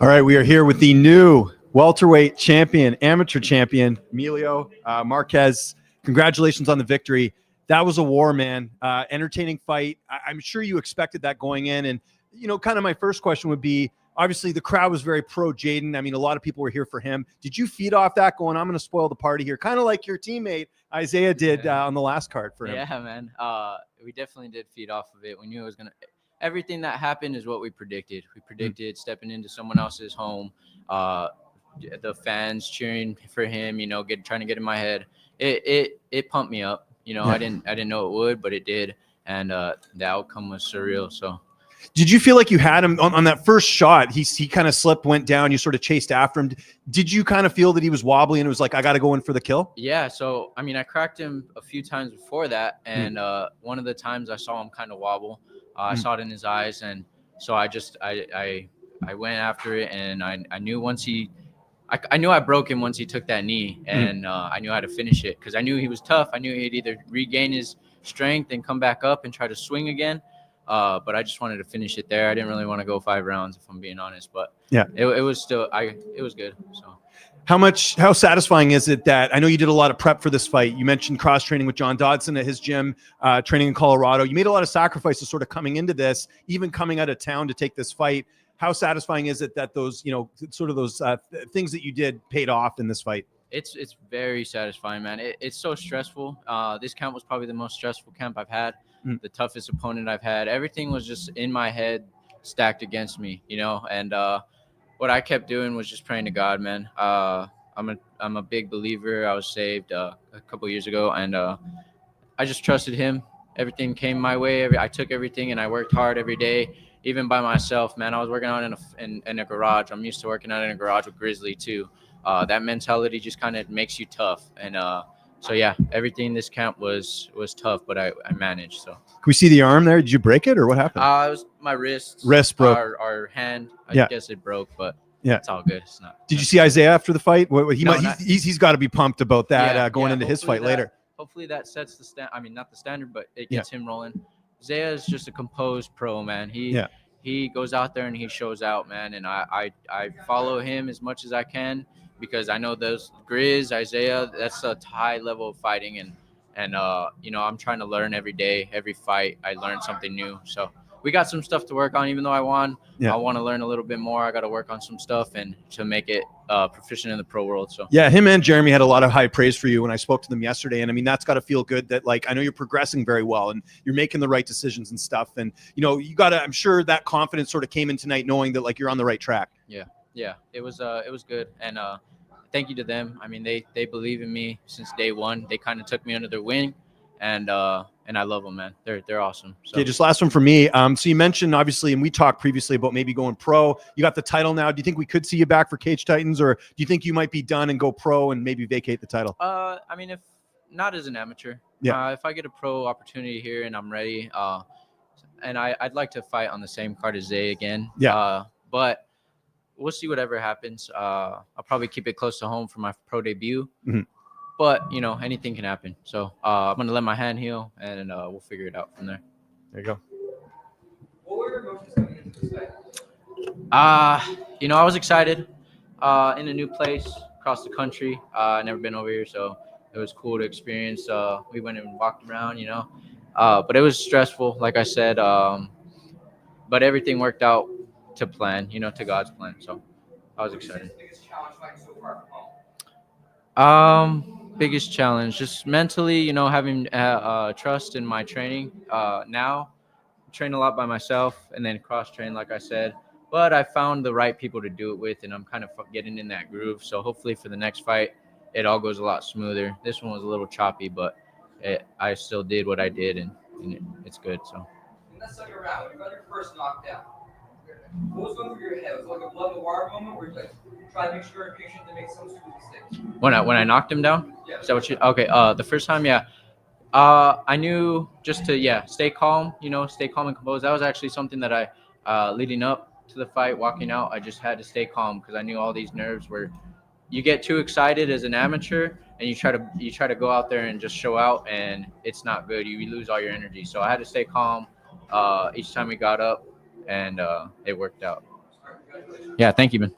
All right, we are here with the new welterweight champion, amateur champion, Emilio Marquez. Congratulations on the victory. That was a war, man. Entertaining fight. I'm sure you expected that going in. And, kind of my first question would be, obviously the crowd was very pro Jayden. I mean, a lot of people were here for him. Did you feed off that going, I'm going to spoil the party here? Kind of like your teammate Isaiah did on the last card for him. Yeah, man. We definitely did feed off of it. We knew it was going to – everything that happened is what we predicted. We predicted stepping into someone else's home, the fans cheering for him, trying to get in my head. It pumped me up. I didn't know it would, but it did. And the outcome was surreal. So. Did you feel like you had him on that first shot? He kind of slipped, went down. You sort of chased after him. Did you kind of feel that he was wobbly and it was like, I got to go in for the kill? Yeah. So, I mean, I cracked him a few times before that. And one of the times I saw him kind of wobble, I saw it in his eyes. And so I went after it. And I knew once I knew I broke him once he took that knee. And I knew how to finish it because I knew he was tough. I knew he'd either regain his strength and come back up and try to swing again. But I just wanted to finish it there. I didn't really want to go 5 rounds, if I'm being honest. But yeah, it was still it was good. So, how satisfying is it that I know you did a lot of prep for this fight? You mentioned cross training with John Dodson at his gym, training in Colorado. You made a lot of sacrifices, sort of coming into this, even coming out of town to take this fight. How satisfying is it that those those things that you did paid off in this fight? It's very satisfying, man. It's so stressful. This camp was probably the most stressful camp I've had. The toughest opponent I've had. Everything was just in my head, stacked against me, and what I kept doing was just praying to God, man. I'm a big believer. I was saved a couple years ago, and I just trusted him. Everything came my way. I took everything, and I worked hard every day, even by myself, man. I was working out in a garage. I'm used to working out in a garage with Grizzly too. That mentality just kind of makes you tough, and so yeah, everything in this camp was tough, but I managed. So can we see the arm there? Did you break it or what happened? It was my wrist. Wrist broke. Our hand. I guess it broke, but it's all good. It's not. Did you see Isaiah after the fight? He's got to be pumped about that going into his fight later. Hopefully that sets the standard. I mean, not the standard, but it gets him rolling. Isaiah is just a composed pro, man. He goes out there and he shows out, man. And I follow him as much as I can. Because I know those Grizz, Isaiah, that's a high level of fighting, and I'm trying to learn every day, every fight. I learn something new. So we got some stuff to work on. Even though I won, I want to learn a little bit more. I got to work on some stuff and to make it proficient in the pro world. So yeah, him and Jeremy had a lot of high praise for you when I spoke to them yesterday, and I mean that's got to feel good. That I know you're progressing very well and you're making the right decisions and stuff, and you got to. I'm sure that confidence sort of came in tonight, knowing that you're on the right track. Yeah, it was good, and thank you to them. I mean, they believe in me since day one. They kind of took me under their wing, and I love them, man. They're awesome. So. Okay, just last one for me. So you mentioned obviously, and we talked previously about maybe going pro. You got the title now. Do you think we could see you back for Cage Titans, or do you think you might be done and go pro and maybe vacate the title? I mean, if not as an amateur, if I get a pro opportunity here and I'm ready, and I'd like to fight on the same card as Zay again. But we'll see whatever happens. I'll probably keep it close to home for my pro debut. But, anything can happen. So I'm going to let my hand heal, and we'll figure it out from there. There you go. What were your emotions coming into this fight? I was excited in a new place across the country. I've never been over here, so it was cool to experience. We went and walked around, but it was stressful, like I said. But everything worked out to plan, to God's plan. So I was excited. Biggest challenge fighting so far from home? Biggest challenge, just mentally, having trust in my training. Now I train a lot by myself and then cross train, like I said. But I found the right people to do it with, and I'm kind of getting in that groove. So hopefully for the next fight, it all goes a lot smoother. This one was a little choppy, but I still did what I did, and it's good. So. In that second round, when you got your first knockdown, what was going through your head? Was it like a blood in the water moment where you try to make sure you're patient to make some stupid mistakes? When I knocked him down? Yeah. Is that what you? Okay. The first time, yeah. I knew just to stay calm. Stay calm and composed. That was actually something that I leading up to the fight, walking out, I just had to stay calm because I knew all these nerves were. You get too excited as an amateur, and you try to go out there and just show out, and it's not good. You lose all your energy. So I had to stay calm each time we got up, and it worked out. Congratulations. Yeah, thank you, man.